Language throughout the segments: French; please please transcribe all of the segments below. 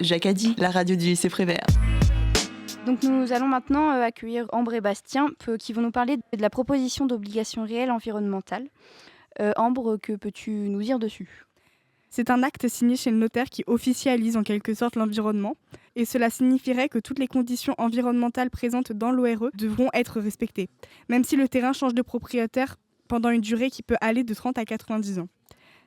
Jacadi, la radio du lycée Prévert. Donc nous allons maintenant accueillir Ambre et Bastien qui vont nous parler de la proposition d'obligation réelle environnementale. Ambre, que peux-tu nous dire dessus ? C'est un acte signé chez le notaire qui officialise en quelque sorte l'environnement. Et cela signifierait que toutes les conditions environnementales présentes dans l'ORE devront être respectées, même si le terrain change de propriétaire pendant une durée qui peut aller de 30 à 90 ans.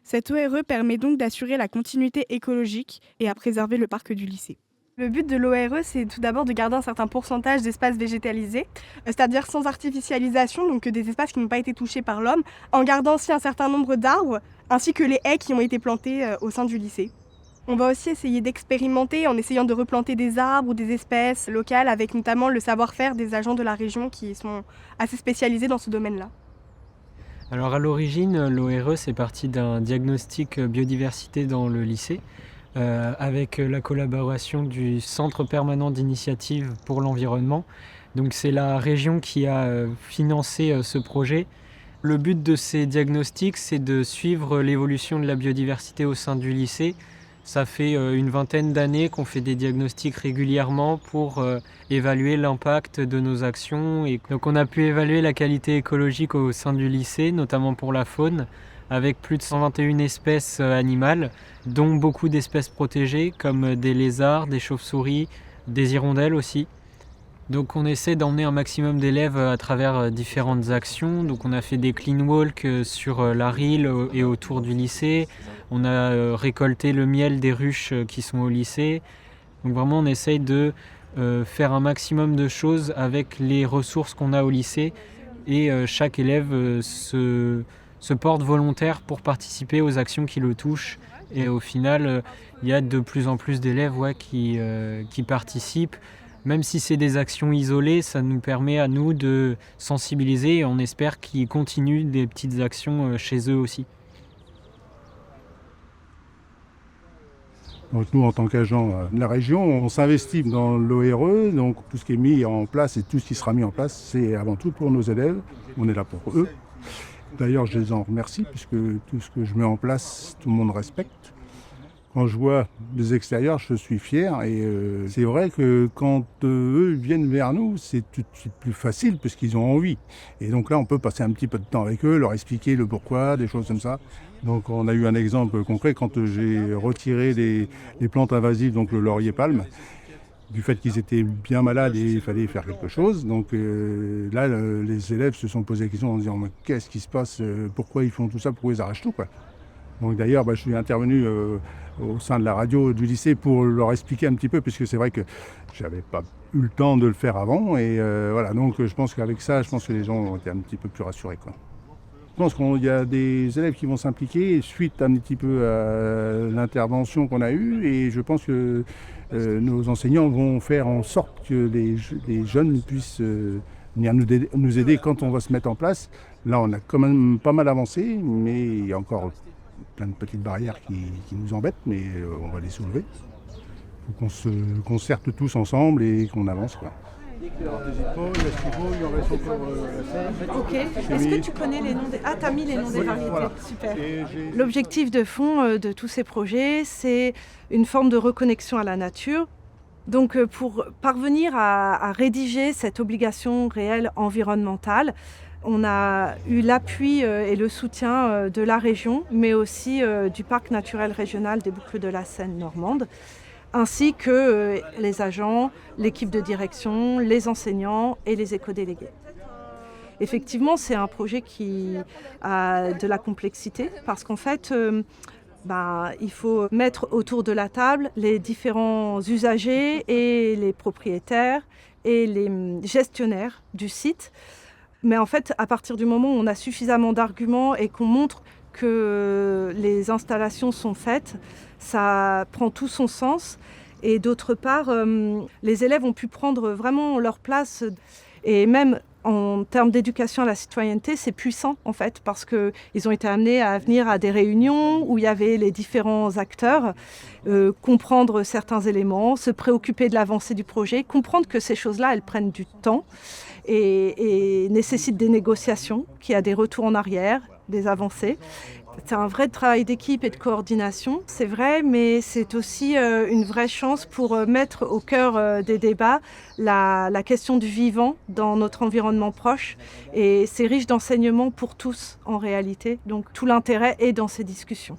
Cette ORE permet donc d'assurer la continuité écologique et à préserver le parc du lycée. Le but de l'ORE, c'est tout d'abord de garder un certain pourcentage d'espaces végétalisés, c'est-à-dire sans artificialisation, donc des espaces qui n'ont pas été touchés par l'homme, en gardant aussi un certain nombre d'arbres, ainsi que les haies qui ont été plantées au sein du lycée. On va aussi essayer d'expérimenter en essayant de replanter des arbres ou des espèces locales, avec notamment le savoir-faire des agents de la région qui sont assez spécialisés dans ce domaine-là. Alors à l'origine, l'ORE, c'est parti d'un diagnostic biodiversité dans le lycée, avec la collaboration du Centre permanent d'initiative pour l'environnement. Donc c'est la région qui a financé ce projet. Le but de ces diagnostics, c'est de suivre l'évolution de la biodiversité au sein du lycée. Ça fait une vingtaine d'années qu'on fait des diagnostics régulièrement pour évaluer l'impact de nos actions. Et donc on a pu évaluer la qualité écologique au sein du lycée, notamment pour la faune, avec plus de 121 espèces animales, dont beaucoup d'espèces protégées comme des lézards, des chauves-souris, des hirondelles aussi. Donc on essaie d'emmener un maximum d'élèves à travers différentes actions. Donc on a fait des clean walks sur la Rille et autour du lycée. On a récolté le miel des ruches qui sont au lycée. Donc vraiment on essaye de faire un maximum de choses avec les ressources qu'on a au lycée. Et chaque élève se porte volontaire pour participer aux actions qui le touchent. Et au final, il y a de plus en plus d'élèves qui participent. Même si c'est des actions isolées, ça nous permet à nous de sensibiliser et on espère qu'ils continuent des petites actions chez eux aussi. Donc nous, en tant qu'agents de la région, on s'investit dans l'ORE, donc tout ce qui est mis en place et tout ce qui sera mis en place, c'est avant tout pour nos élèves. On est là pour eux. D'ailleurs, je les en remercie puisque tout ce que je mets en place, tout le monde respecte. Quand je vois des extérieurs, je suis fier et c'est vrai que quand eux viennent vers nous, c'est tout de suite plus facile parce qu'ils ont envie. Et donc là, on peut passer un petit peu de temps avec eux, leur expliquer le pourquoi, des choses comme ça. Donc on a eu un exemple concret quand j'ai retiré les plantes invasives, donc le laurier palme, du fait qu'ils étaient bien malades et il fallait faire quelque chose. Donc là, les élèves se sont posé la question en disant mais qu'est-ce qui se passe, pourquoi ils font tout ça, pourquoi ils arrachent tout quoi. Donc d'ailleurs, je suis intervenu au sein de la radio du lycée pour leur expliquer un petit peu, puisque c'est vrai que j'avais pas eu le temps de le faire avant. Et voilà, donc je pense qu'avec ça, que les gens ont été un petit peu plus rassurés, quoi. Je pense qu'il y a des élèves qui vont s'impliquer suite un petit peu à l'intervention qu'on a eue. Et je pense que nos enseignants vont faire en sorte que les jeunes puissent venir nous aider quand on va se mettre en place. Là, on a quand même pas mal avancé, mais il y a encore plein de petites barrières qui nous embêtent, mais on va les soulever. Il faut qu'on se concerte tous ensemble et qu'on avance, quoi. Ok. Est-ce que tu connais les noms des... Ah, tu as mis les noms des variétés. Voilà. Super. L'objectif de fond de tous ces projets, c'est une forme de reconnexion à la nature. Donc pour parvenir à rédiger cette obligation réelle environnementale, on a eu l'appui et le soutien de la région, mais aussi du parc naturel régional des Boucles de la Seine normande, ainsi que les agents, l'équipe de direction, les enseignants et les éco-délégués. Effectivement, c'est un projet qui a de la complexité parce qu'en fait, il faut mettre autour de la table les différents usagers et les propriétaires et les gestionnaires du site. Mais en fait, à partir du moment où on a suffisamment d'arguments et qu'on montre que les installations sont faites, ça prend tout son sens. Et d'autre part, les élèves ont pu prendre vraiment leur place. Et même en termes d'éducation à la citoyenneté, c'est puissant en fait, parce qu'ils ont été amenés à venir à des réunions où il y avait les différents acteurs, comprendre certains éléments, se préoccuper de l'avancée du projet, comprendre que ces choses-là, elles prennent du temps et nécessitent des négociations, qu'il y a des retours en arrière, des avancées. C'est un vrai travail d'équipe et de coordination, c'est vrai, mais c'est aussi une vraie chance pour mettre au cœur des débats la question du vivant dans notre environnement proche. Et c'est riche d'enseignements pour tous en réalité, donc tout l'intérêt est dans ces discussions.